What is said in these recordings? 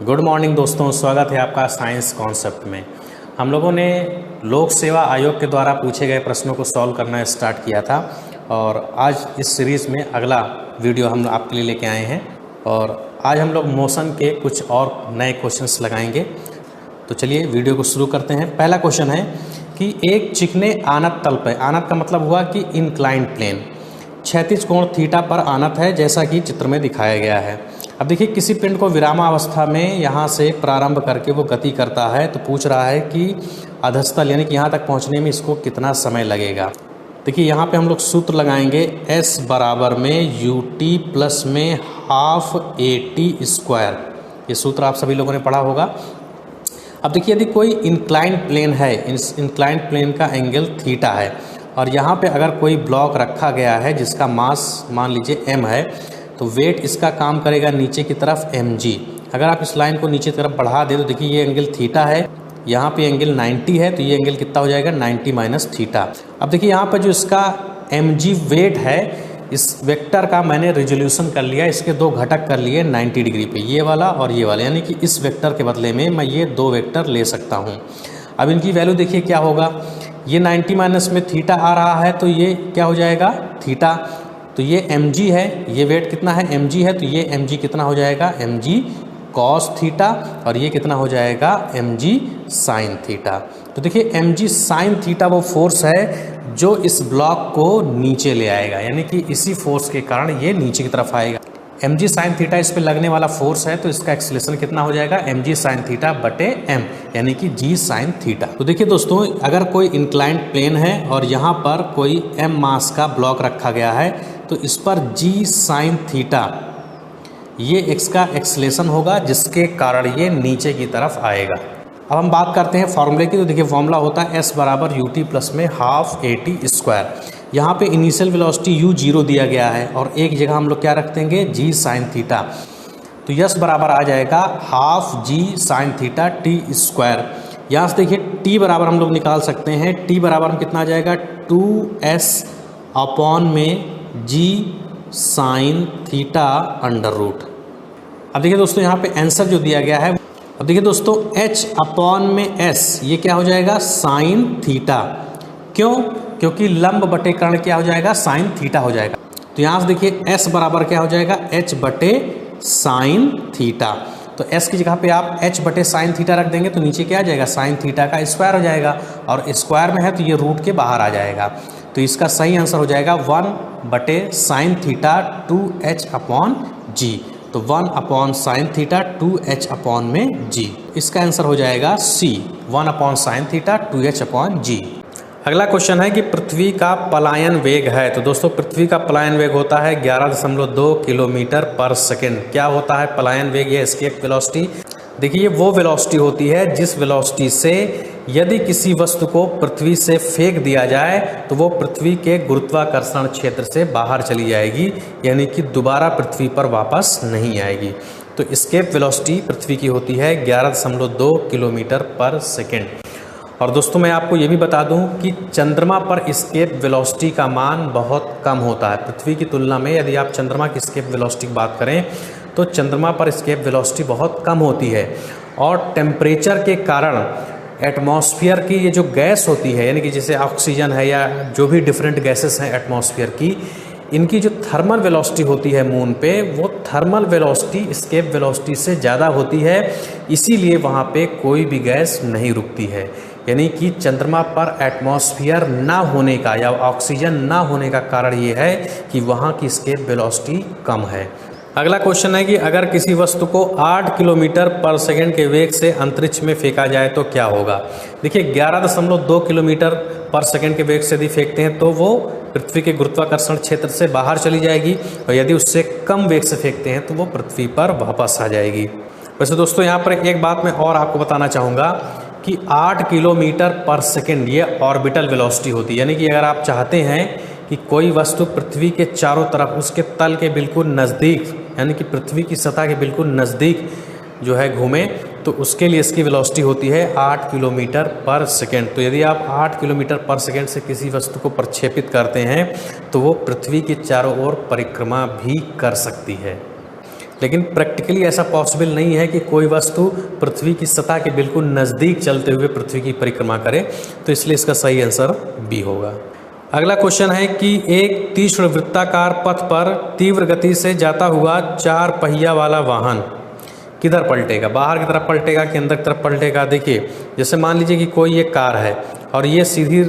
Good morning दोस्तों, स्वागत है आपका साइंस कॉन्सेप्ट में। हम लोगों ने लोक सेवा आयोग के द्वारा पूछे गए प्रश्नों को सॉल्व करना स्टार्ट किया था और आज इस सीरीज़ में अगला वीडियो हम आपके लिए लेके आए हैं और आज हम लोग मोशन के कुछ और नए क्वेश्चंस लगाएंगे। तो चलिए वीडियो को शुरू करते हैं। पहला क्वेश्चन है कि एक चिकने आनत तल पर, आनत का मतलब हुआ कि इंक्लाइंड प्लेन, क्षैतिज कोण थीटा पर आनत है जैसा कि चित्र में दिखाया गया है। अब देखिए किसी पिंड को विरामावस्था में यहाँ से प्रारंभ करके वो गति करता है, तो पूछ रहा है कि अधस्तल यानी कि यहाँ तक पहुँचने में इसको कितना समय लगेगा। देखिए यहाँ पे हम लोग सूत्र लगाएंगे S बराबर में ut प्लस में हाफ AT स्क्वायर। ये सूत्र आप सभी लोगों ने पढ़ा होगा। अब देखिए यदि कोई इंक्लाइंड प्लेन है, इस इंक्लाइंड प्लेन का एंगल थीटा है और यहाँ पे अगर कोई ब्लॉक रखा गया है जिसका मास मान लीजिए m है, तो वेट इसका काम करेगा नीचे की तरफ mg। अगर आप इस लाइन को नीचे की तरफ बढ़ा दें तो देखिए ये एंगल थीटा है, यहाँ पे एंगल 90 है, तो ये एंगल कितना हो जाएगा 90 माइनस थीटा। अब देखिए यहाँ पर जो इसका mg वेट है, इस वेक्टर का मैंने रिजोल्यूशन कर लिया, इसके दो घटक कर लिए 90 डिग्री पे, ये वाला और ये वाला, यानी कि इस वेक्टर के बदले में मैं ये दो वेक्टर ले सकता हूँ। अब इनकी वैल्यू देखिए क्या होगा, ये 90 माइनस में थीटा आ रहा है तो ये क्या हो जाएगा थीटा, तो ये mg है, ये वेट कितना है mg है, तो ये mg कितना हो जाएगा mg cos थीटा और ये कितना हो जाएगा mg sin थीटा। तो देखिए mg sin थीटा वो फोर्स है जो इस ब्लॉक को नीचे ले आएगा, यानी कि इसी फोर्स के कारण ये नीचे की तरफ आएगा। mg sin थीटा इस पे लगने वाला फोर्स है, तो इसका एक्सेलरेशन कितना हो जाएगा mg sin थीटा बटे m, यानी कि g sin थीटा। तो देखिए दोस्तों, अगर कोई इंक्लाइंड प्लेन है और यहाँ पर कोई m मास का ब्लॉक रखा गया है, तो इस पर g sin थीटा ये इसका एक्सेलरेशन होगा जिसके कारण ये नीचे की तरफ आएगा। अब हम बात करते हैं फॉर्मूले की। तो देखिए फॉर्मूला होता है s बराबर ut प्लस में हाफ AT स्क्वायर। यहाँ पे इनिशियल वेलोसिटी u 0 दिया गया है और एक जगह हम लोग क्या रख देंगे g sin थीटा, तो s बराबर आ जाएगा half g sin theta t square. यहाँ से देखिए t बराबर हम लोग निकाल सकते हैं, t बराबर हम कितना आ जाएगा 2s अपॉन में g sin theta under root. अब देखिए दोस्तों यहाँ पे आंसर जो दिया गया है, अब देखिए दोस्तों h अपॉन में s ये क्या हो जाएगा साइन थीटा, क्यों? क्योंकि लंब बटे कर्ण क्या हो जाएगा साइन थीटा हो जाएगा। तो यहाँ से देखिए s बराबर क्या हो जाएगा h बटे साइन थीटा, तो s की जगह पे आप h बटे साइन थीटा रख देंगे तो नीचे क्या आ जाएगा साइन थीटा का स्क्वायर हो जाएगा, और स्क्वायर में है तो ये रूट के बाहर आ जाएगा। तो इसका सही आंसर हो जाएगा 1 बटे sine theta 2h upon g। तो 1 upon sine theta 2h upon में g, इसका आंसर हो जाएगा C, 1 upon sine theta 2h upon g। अगला क्वेश्चन है कि पृथ्वी का पलायन वेग है। तो दोस्तों पृथ्वी का पलायन वेग होता है 11.2 किलोमीटर पर सेकेंड। क्या होता है पलायन वेग, ये एस्केप वेलोसिटी। देखिए वो वेलोसिटी होती है जिस वेलोसिटी से यदि किसी वस्तु को पृथ्वी से फेंक दिया जाए तो वो पृथ्वी के गुरुत्वाकर्षण क्षेत्र से बाहर चली जाएगी, यानी कि दोबारा पृथ्वी पर वापस नहीं आएगी। तो एस्केप वेलोसिटी पृथ्वी की होती है 11.2 किलोमीटर पर सेकेंड। और दोस्तों मैं आपको ये भी बता दूं कि चंद्रमा पर एस्केप वेलोसिटी का मान बहुत कम होता है पृथ्वी की तुलना में। यदि आप चंद्रमा की एस्केप वेलोसिटी की बात करें तो चंद्रमा पर एस्केप वेलोसिटी बहुत कम होती है, और टेम्परेचर के कारण एटमॉस्फेयर की ये जो गैस होती है, यानी कि जैसे ऑक्सीजन है या जो भी डिफरेंट गैसेस हैं एटमॉस्फेयर की, इनकी जो थर्मल वेलोसिटी होती है मून पे, वो थर्मल वेलोसिटी एस्केप वेलोसिटी से ज़्यादा होती है, इसीलिए वहाँ पे कोई भी गैस नहीं रुकती है। यानी कि चंद्रमा पर एटमॉस्फेयर ना होने का या ऑक्सीजन ना होने का कारण ये है कि वहाँ की एस्केप वेलोसिटी कम है। अगला क्वेश्चन है कि अगर किसी वस्तु को 8 किलोमीटर पर सेकेंड के वेग से अंतरिक्ष में फेंका जाए तो क्या होगा। देखिए 11.2 किलोमीटर पर सेकेंड के वेग से यदि फेंकते हैं तो वो पृथ्वी के गुरुत्वाकर्षण क्षेत्र से बाहर चली जाएगी, और यदि उससे कम वेग से फेंकते हैं तो वो पृथ्वी पर वापस आ जाएगी। वैसे दोस्तों यहाँ पर एक बात मैं और आपको बताना चाहूँगा कि 8 किलोमीटर पर सेकेंड ये ऑर्बिटल वेलोसिटी होती है, यानी कि अगर आप चाहते हैं कि कोई वस्तु पृथ्वी के चारों तरफ उसके तल के बिल्कुल नज़दीक, यानी कि पृथ्वी की सतह के बिल्कुल नज़दीक जो है घूमे, तो उसके लिए इसकी वेलोसिटी होती है 8 किलोमीटर पर सेकेंड। तो यदि आप 8 किलोमीटर पर सेकेंड से किसी वस्तु को प्रक्षेपित करते हैं तो वो पृथ्वी के चारों ओर परिक्रमा भी कर सकती है। लेकिन प्रैक्टिकली ऐसा पॉसिबल नहीं है कि कोई वस्तु पृथ्वी की सतह के बिल्कुल नज़दीक चलते हुए पृथ्वी की परिक्रमा करे, तो इसलिए इसका सही आंसर बी होगा। अगला क्वेश्चन है कि एक तीक्ष्ण वृत्ताकार पथ पर तीव्र गति से जाता हुआ 4 पहिया वाला वाहन किधर पलटेगा, बाहर की तरफ पलटेगा कि अंदर की तरफ पलटेगा। देखिए जैसे मान लीजिए कि कोई एक कार है और ये सीधी,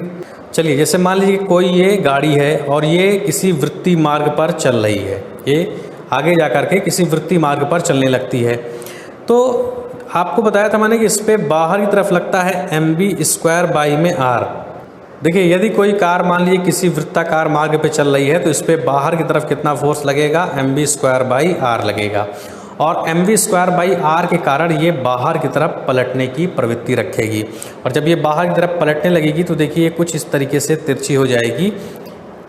चलिए जैसे मान लीजिए कि कोई ये गाड़ी है और ये किसी वृत्तीय मार्ग पर चल रही है, ये आगे जा कर के किसी वृत्तीय मार्ग पर चलने लगती है। तो आपको बताया था मैंने कि इस पर बाहर की तरफ लगता है mv² में r। देखिए यदि कोई कार मान लीजिए किसी वृत्ताकार मार्ग पे चल रही है तो इस पर बाहर की तरफ कितना फोर्स लगेगा, mv² लगेगा, और mv² के कारण ये बाहर की तरफ पलटने की प्रवृत्ति रखेगी। और जब ये बाहर की तरफ पलटने लगेगी तो देखिए कुछ इस तरीके से तिरछी हो जाएगी,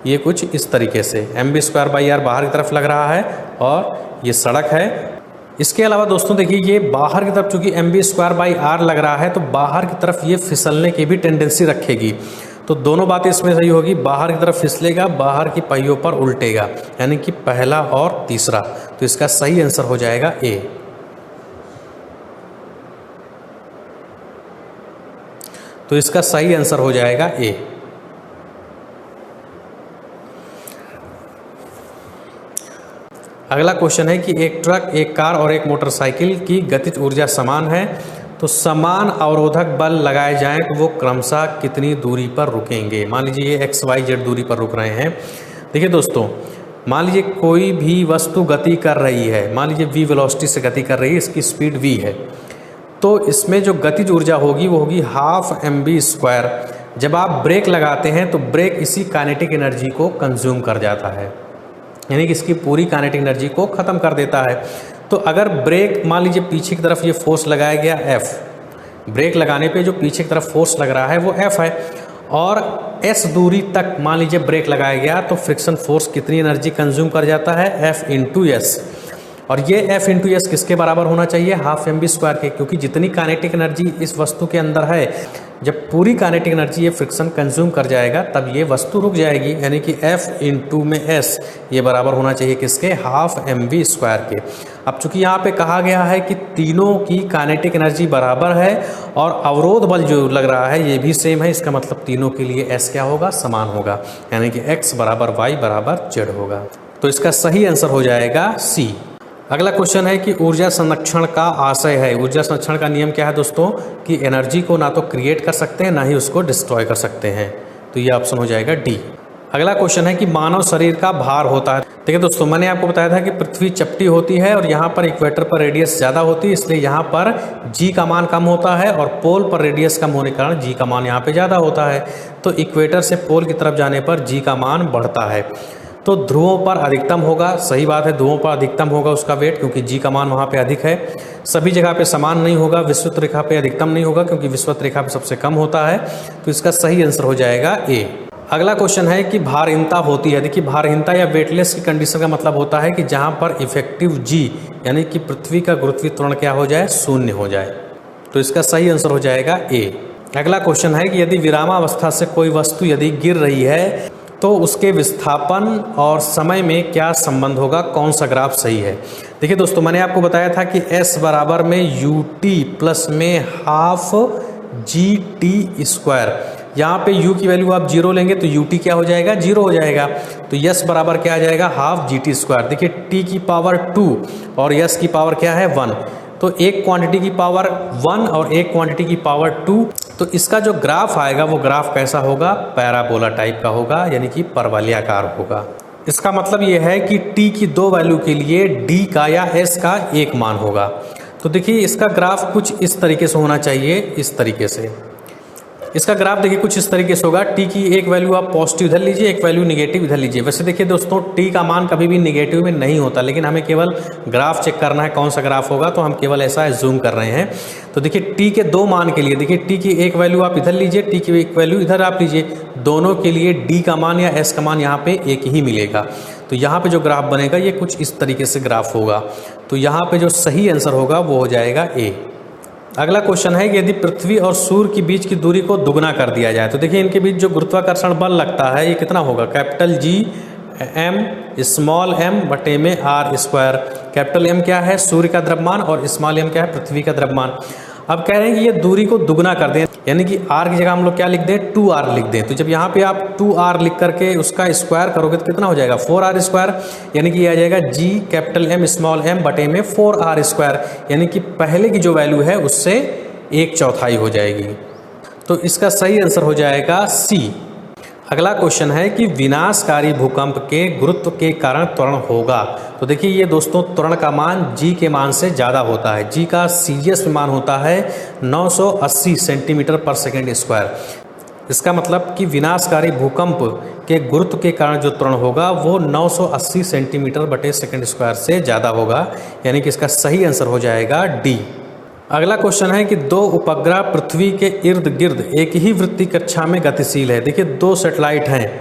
ये कुछ इस तरीके से mv² बाहर की तरफ लग रहा है और ये सड़क है। इसके अलावा दोस्तों देखिए ये बाहर की तरफ चूंकि mv² लग रहा है तो बाहर की तरफ ये फिसलने की भी टेंडेंसी रखेगी। तो दोनों बातें इसमें सही होगी, बाहर की तरफ फिसलेगा, बाहर की पहियों पर उल्टेगा, यानी कि पहला और तीसरा। तो इसका सही आंसर हो जाएगा ए। तो इसका सही आंसर हो जाएगा ए। अगला क्वेश्चन है कि एक ट्रक, एक कार और एक मोटरसाइकिल की गतिज ऊर्जा समान है, तो समान अवरोधक बल लगाए जाएं तो वो क्रमशः कितनी दूरी पर रुकेंगे। मान लीजिए ये XYZ दूरी पर रुक रहे हैं। देखिए दोस्तों, मान लीजिए कोई भी वस्तु गति कर रही है, मान लीजिए v वेलोसिटी से गति कर रही है, इसकी स्पीड v है, तो इसमें जो गतिज ऊर्जा होगी वो होगी ½ mv²। जब आप ब्रेक लगाते हैं तो ब्रेक इसी काइनेटिक एनर्जी को कंज्यूम कर जाता है, यानी कि इसकी पूरी काइनेटिक एनर्जी को ख़त्म कर देता है। तो अगर ब्रेक मान लीजिए पीछे की तरफ ये फोर्स लगाया गया F, ब्रेक लगाने पे जो पीछे की तरफ फोर्स लग रहा है वो F है, और S दूरी तक मान लीजिए ब्रेक लगाया गया तो फ्रिक्शन फोर्स कितनी एनर्जी कंज्यूम कर जाता है, F × S। और ये F × S किसके बराबर होना चाहिए, ½ mv² के, क्योंकि जितनी काइनेटिक एनर्जी इस वस्तु के अंदर है, जब पूरी काइनेटिक एनर्जी ये फ्रिक्शन कंज्यूम कर जाएगा तब ये वस्तु रुक जाएगी, यानी कि F × S ये बराबर होना चाहिए किसके, ½ mv² के। अब चूंकि यहाँ पे कहा गया है कि तीनों की काइनेटिक एनर्जी बराबर है और अवरोध बल जो लग रहा है ये भी सेम है, इसका मतलब तीनों के लिए S क्या होगा, समान होगा, यानी कि x = y = z होगा। तो इसका सही आंसर हो जाएगा C। अगला क्वेश्चन है कि ऊर्जा संरक्षण का आशय है। ऊर्जा संरक्षण का नियम क्या है दोस्तों, कि एनर्जी को ना तो क्रिएट कर सकते हैं ना ही उसको डिस्ट्रॉय कर सकते हैं, तो ये ऑप्शन हो जाएगा डी। अगला क्वेश्चन है कि मानव शरीर का भार होता है। देखिए दोस्तों, मैंने आपको बताया था कि पृथ्वी चपटी होती है और यहाँ पर इक्वेटर पर रेडियस ज़्यादा होती है, इसलिए यहाँ पर जी का मान कम होता है और पोल पर रेडियस कम होने के कारण जी का मान यहाँ पे ज़्यादा होता है। तो इक्वेटर से पोल की तरफ जाने पर जी का मान बढ़ता है, तो ध्रुवों पर अधिकतम होगा। सही बात है, ध्रुवों पर अधिकतम होगा उसका वेट, क्योंकि जी का मान वहाँ पे अधिक है। सभी जगह पे समान नहीं होगा, विषुवत रेखा पे अधिकतम नहीं होगा क्योंकि विषुवत रेखा पे सबसे कम होता है, तो इसका सही आंसर हो जाएगा ए। अगला क्वेश्चन है कि भारहीनता होती है। देखिए भारहीनता या वेटलेस की कंडीशन का मतलब होता है कि जहाँ पर इफेक्टिव जी यानी कि पृथ्वी का गुरुत्वीय त्वरण क्या हो जाए, 0 हो जाए, तो इसका सही आंसर हो जाएगा ए। अगला क्वेश्चन है कि यदि विरामावस्था से कोई वस्तु यदि गिर रही है तो उसके विस्थापन और समय में क्या संबंध होगा, कौन सा ग्राफ सही है। देखिए दोस्तों, मैंने आपको बताया था कि S बराबर में ut प्लस में ½ gt²। यहाँ पे u की वैल्यू आप 0 लेंगे तो ut क्या हो जाएगा, 0 हो जाएगा, तो s बराबर क्या आ जाएगा, ½ gt²। देखिए t की पावर 2 और s की पावर क्या है 1, तो एक क्वांटिटी की पावर 1 और एक क्वांटिटी की पावर 2, तो इसका जो ग्राफ आएगा वो ग्राफ कैसा होगा, पैराबोला टाइप का होगा, यानी कि परवलयाकार होगा। इसका मतलब ये है कि t की 2 वैल्यू के लिए d का या s का एक मान होगा। तो देखिए इसका ग्राफ कुछ इस तरीके से होना चाहिए, इस तरीके से इसका ग्राफ देखिए कुछ इस तरीके से होगा। t की एक वैल्यू आप पॉजिटिव इधर लीजिए, एक वैल्यू निगेटिव इधर लीजिए। वैसे देखिए दोस्तों, t का मान कभी भी निगेटिव में नहीं होता, लेकिन हमें केवल ग्राफ चेक करना है कौन सा ग्राफ होगा, तो हम केवल ऐसा जूम कर रहे हैं। तो देखिए t के 2 मान के लिए देखिए t की एक वैल्यू आप इधर लीजिए, t की एक वैल्यू इधर आप लीजिए, दोनों के लिए d का मान या s का मान यहाँ पे एक ही मिलेगा। तो यहाँ पे जो ग्राफ बनेगा ये कुछ इस तरीके से ग्राफ होगा। तो यहाँ पे जो सही आंसर होगा वो हो जाएगा ए। अगला क्वेश्चन है कि यदि पृथ्वी और सूर्य के बीच की दूरी को दुगना कर दिया जाए, तो देखिए इनके बीच जो गुरुत्वाकर्षण बल लगता है ये कितना होगा, capital G M small M बटे में आर स्क्वायर। कैपिटल एम क्या है? सूर्य का द्रव्यमान, और स्मॉल एम क्या है? पृथ्वी का द्रव्यमान। अब कह रहे हैं कि ये दूरी को दुगना कर दें, यानी कि r की जगह हम लोग क्या लिख दें? 2r लिख दें। तो जब यहाँ पे आप 2r लिख करके उसका स्क्वायर करोगे तो कितना हो जाएगा? 4r स्क्वायर, यानी कि आ जाएगा g capital M small m बटे में 4r स्क्वायर, यानी कि पहले की जो वैल्यू है उससे 1/4 हो जाएगी। तो इसका सही आंसर हो जाएगा C। अगला क्वेश्चन है कि विनाशकारी भूकंप के गुरुत्व के कारण त्वरण होगा। तो देखिए ये दोस्तों त्वरण का मान g के मान से ज़्यादा होता है। g का सीजीएस मान होता है 980 सेंटीमीटर पर सेकेंड स्क्वायर। इसका मतलब कि विनाशकारी भूकंप के गुरुत्व के कारण जो त्वरण होगा वो 980 सेंटीमीटर बटे सेकेंड स्क्वायर से ज़्यादा होगा, यानी कि इसका सही आंसर हो जाएगा डी। अगला क्वेश्चन है कि दो उपग्रह पृथ्वी के इर्द गिर्द एक ही वृत्तीय कक्षा में गतिशील है। देखिए दो सैटेलाइट हैं,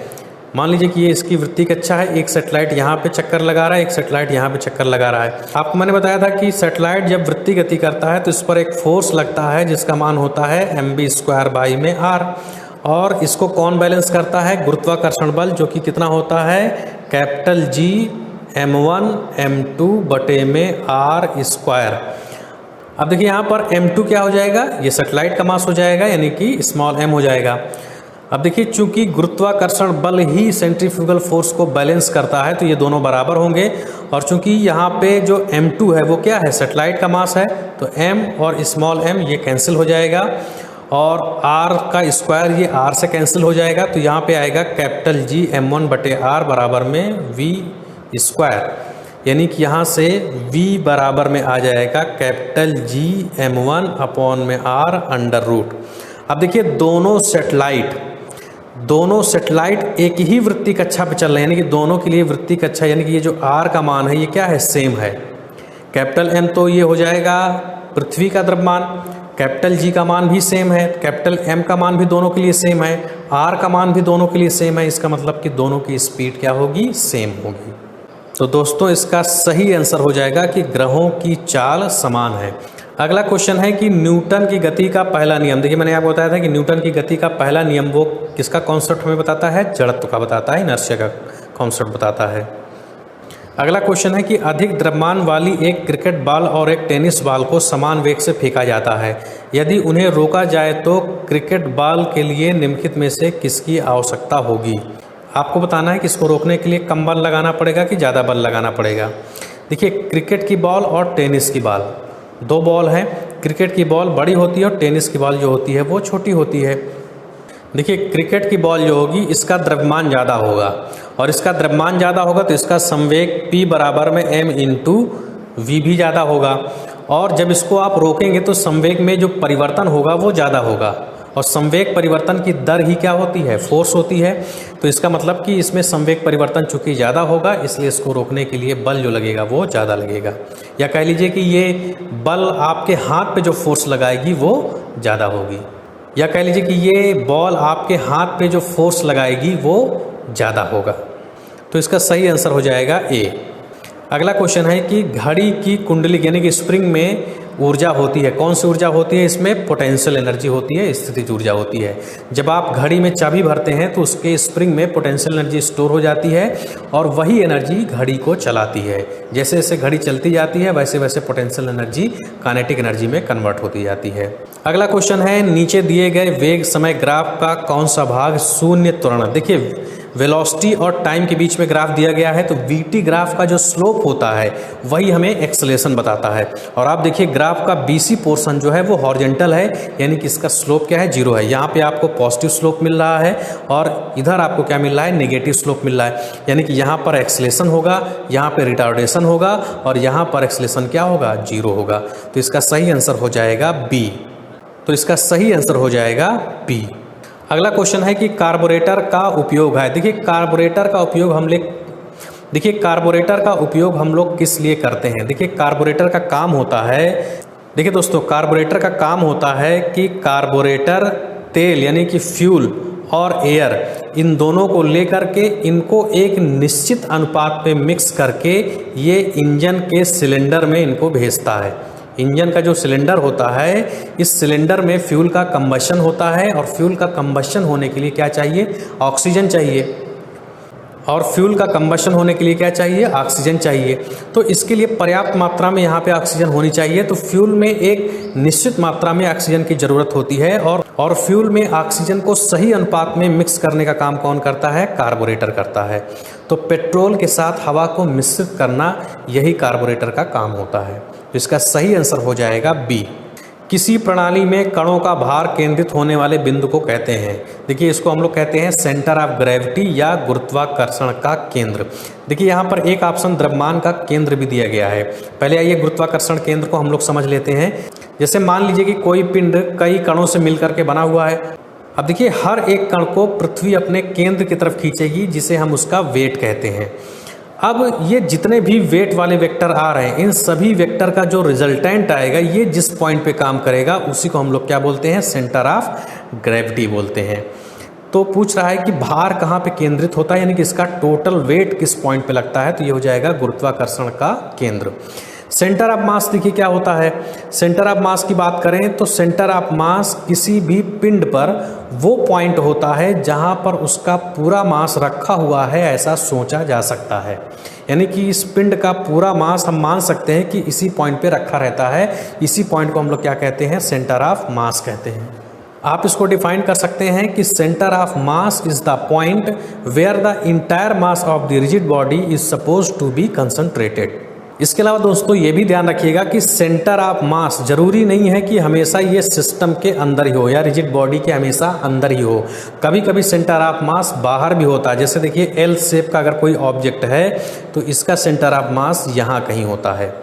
मान लीजिए कि ये इसकी वृत्तीय कक्षा है, एक सैटेलाइट यहाँ पे चक्कर लगा रहा है, एक सैटेलाइट यहाँ पे चक्कर लगा रहा है। आपको मैंने बताया था कि सैटेलाइट जब वृत्तीय गति करता है तो इस पर एक फोर्स लगता है जिसका मान होता है mv² में r, और इसको कौन बैलेंस करता है? गुरुत्वाकर्षण बल, जो कि कितना होता है? कैपिटल G m1 m2 बटे में r स्क्वायर। अब देखिए यहाँ पर m2 क्या हो जाएगा? ये सैटेलाइट का मास हो जाएगा, यानी कि स्मॉल m हो जाएगा। अब देखिए चूंकि गुरुत्वाकर्षण बल ही सेंट्रीफ्यूगल फोर्स को बैलेंस करता है तो ये दोनों बराबर होंगे, और चूंकि यहाँ पे जो m2 है वो क्या है? सैटेलाइट का मास है, तो m और स्मॉल m ये कैंसिल हो जाएगा, और r का स्क्वायर ये r से कैंसिल हो जाएगा, तो यहाँ पे आएगा कैपिटल G m1 बटे r बराबर में v स्क्वायर, यानी कि यहाँ से v बराबर में आ जाएगा कैपिटल G m1 अपॉन में r अंडर रूट। अब देखिए दोनों सेटेलाइट एक ही वृत्तीय कक्षा पे चल रहे हैं, यानी कि दोनों के लिए वृत्तीय कक्षा, यानी कि ये जो r का मान है ये क्या है? सेम है। कैपिटल M तो ये हो जाएगा पृथ्वी का द्रव्यमान, कैपिटल G का मान भी सेम है, कैपिटल M का मान भी दोनों के लिए सेम है, r का मान भी दोनों के लिए सेम है। इसका मतलब कि दोनों की स्पीड क्या होगी? सेम होगी। तो दोस्तों इसका सही आंसर हो जाएगा कि ग्रहों की चाल समान है। अगला क्वेश्चन है कि न्यूटन की गति का पहला नियम। देखिए मैंने आपको बताया था कि न्यूटन की गति का पहला नियम वो किसका कॉन्सेप्ट हमें बताता है? जड़त्व का बताता है, इनर्शिया का कॉन्सेप्ट बताता है। अगला क्वेश्चन है कि अधिक द्रव्यमान वाली एक क्रिकेट बॉल और एक टेनिस बॉल को समान वेग से फेंका जाता है। यदि उन्हें रोका जाए तो क्रिकेट बॉल के लिए निम्नलिखित में से किसकी आवश्यकता होगी? आपको बताना है कि इसको रोकने के लिए कम बल लगाना पड़ेगा कि ज़्यादा बल लगाना पड़ेगा। देखिए क्रिकेट की बॉल और टेनिस की बॉल, दो बॉल हैं। क्रिकेट की बॉल बड़ी होती है और टेनिस की बॉल जो होती है वो छोटी होती है। देखिए क्रिकेट की बॉल जो होगी इसका द्रव्यमान ज़्यादा होगा, और इसका द्रव्यमान ज़्यादा होगा तो इसका संवेग P बराबर में m इंटू वी भी ज़्यादा होगा, और जब इसको आप रोकेंगे तो संवेग में जो परिवर्तन होगा वो ज़्यादा होगा, और संवेग परिवर्तन की दर ही क्या होती है? फोर्स होती है। तो इसका मतलब कि इसमें संवेग परिवर्तन चूंकि ज़्यादा होगा इसलिए इसको रोकने के लिए बल जो लगेगा वो ज़्यादा लगेगा, या कह लीजिए कि ये बल आपके हाथ पे जो फोर्स लगाएगी वो ज़्यादा होगी, या कह लीजिए कि ये बॉल आपके हाथ पे जो फोर्स लगाएगी वो ज़्यादा होगा। तो इसका सही आंसर हो जाएगा ए। अगला क्वेश्चन है कि घड़ी की कुंडली यानी कि स्प्रिंग में ऊर्जा होती है। कौन सी ऊर्जा होती है? इसमें पोटेंशियल एनर्जी होती है, स्थितिज ऊर्जा होती है। जब आप घड़ी में चाबी भरते हैं तो उसके स्प्रिंग में पोटेंशियल एनर्जी स्टोर हो जाती है, और वही एनर्जी घड़ी को चलाती है। जैसे जैसे घड़ी चलती जाती है वैसे वैसे पोटेंशियल एनर्जी काइनेटिक एनर्जी में कन्वर्ट होती जाती है। अगला क्वेश्चन है नीचे दिए गए वेग समय ग्राफ का कौन सा भाग शून्य त्वरण? देखिए वेलोसिटी और टाइम के बीच में ग्राफ दिया गया है, तो वीटी ग्राफ का जो स्लोप होता है वही हमें एक्सेलेरेशन बताता है। और आप देखिए ग्राफ का बीसी पोर्शन जो है वो हॉरिजॉन्टल है, यानी कि इसका स्लोप क्या है? 0 है। यहाँ पे आपको पॉजिटिव स्लोप मिल रहा है और इधर आपको क्या मिल रहा है? नेगेटिव स्लोप मिल रहा है, यानी कि यहाँ पर एक्सेलेरेशन होगा, यहाँ पे रिटार्डेशन होगा, और यहाँ पर एक्सेलेरेशन क्या होगा? 0 होगा। तो इसका सही आंसर हो जाएगा बी। तो इसका सही आंसर हो जाएगा बी। अगला क्वेश्चन है कि कार्बोरेटर का उपयोग है। देखिए कार्बोरेटर का उपयोग हम लोग किस लिए करते हैं? देखिए कार्बोरेटर का काम होता है, देखिए दोस्तों कार्बोरेटर का काम होता है कि कार्बोरेटर तेल यानी कि फ्यूल और एयर इन दोनों को लेकर के इनको एक निश्चित अनुपात पे मिक्स करके ये इंजन के सिलेंडर में इनको भेजता है। इंजन का जो सिलेंडर होता है, इस सिलेंडर में फ्यूल का कंबशन होता है, और फ्यूल का कंबशन होने के लिए क्या चाहिए? ऑक्सीजन चाहिए। और फ्यूल का कंबशन होने के लिए क्या चाहिए, ऑक्सीजन चाहिए। तो इसके लिए पर्याप्त मात्रा में यहाँ पे ऑक्सीजन होनी चाहिए। तो फ्यूल में एक निश्चित मात्रा में ऑक्सीजन की ज़रूरत होती है और फ्यूल में ऑक्सीजन को सही अनुपात में मिक्स करने का काम कौन करता है, कार्बोरेटर करता है। तो पेट्रोल के साथ हवा को मिश्रित करना यही कार्बोरेटर का काम होता है। तो इसका सही आंसर हो जाएगा बी। किसी प्रणाली में कणों का भार केंद्रित होने वाले बिंदु को कहते हैं, देखिए इसको हम लोग कहते हैं सेंटर ऑफ ग्रेविटी या गुरुत्वाकर्षण का केंद्र। देखिए यहाँ पर एक ऑप्शन द्रव्यमान का केंद्र भी दिया गया है। पहले आइए गुरुत्वाकर्षण केंद्र को हम लोग समझ लेते हैं। जैसे मान लीजिए कि कोई पिंड कई कणों से मिलकर के बना हुआ है। अब देखिए हर एक कण को पृथ्वी अपने केंद्र की तरफ खींचेगी, जिसे हम उसका वेट कहते हैं। अब ये जितने भी वेट वाले वेक्टर आ रहे हैं, इन सभी वेक्टर का जो रिजल्टेंट आएगा, ये जिस पॉइंट पे काम करेगा उसी को हम लोग क्या बोलते हैं, सेंटर ऑफ ग्रेविटी बोलते हैं। तो पूछ रहा है कि भार कहाँ पे केंद्रित होता है, यानी कि इसका टोटल वेट किस पॉइंट पे लगता है, तो ये हो जाएगा गुरुत्वाकर्षण का केंद्र। सेंटर ऑफ मास देखिए क्या होता है। सेंटर ऑफ मास की बात करें तो सेंटर ऑफ मास किसी भी पिंड पर वो पॉइंट होता है जहां पर उसका पूरा मास रखा हुआ है, ऐसा सोचा जा सकता है। यानी कि इस पिंड का पूरा मास हम मान सकते हैं कि इसी पॉइंट पे रखा रहता है। इसी पॉइंट को हम लोग क्या कहते हैं, सेंटर ऑफ मास कहते हैं। आप इसको डिफाइन कर सकते हैं कि centre of mass is the point where the entire mass of the rigid body is suppose to be concentrated. इसके अलावा दोस्तों ये भी ध्यान रखिएगा कि सेंटर ऑफ मास जरूरी नहीं है कि हमेशा ये सिस्टम के अंदर ही हो या रिजिड बॉडी के हमेशा अंदर ही हो। कभी कभी सेंटर ऑफ मास बाहर भी होता है। जैसे देखिए एल शेप का अगर कोई ऑब्जेक्ट है तो इसका सेंटर ऑफ मास यहाँ कहीं होता है।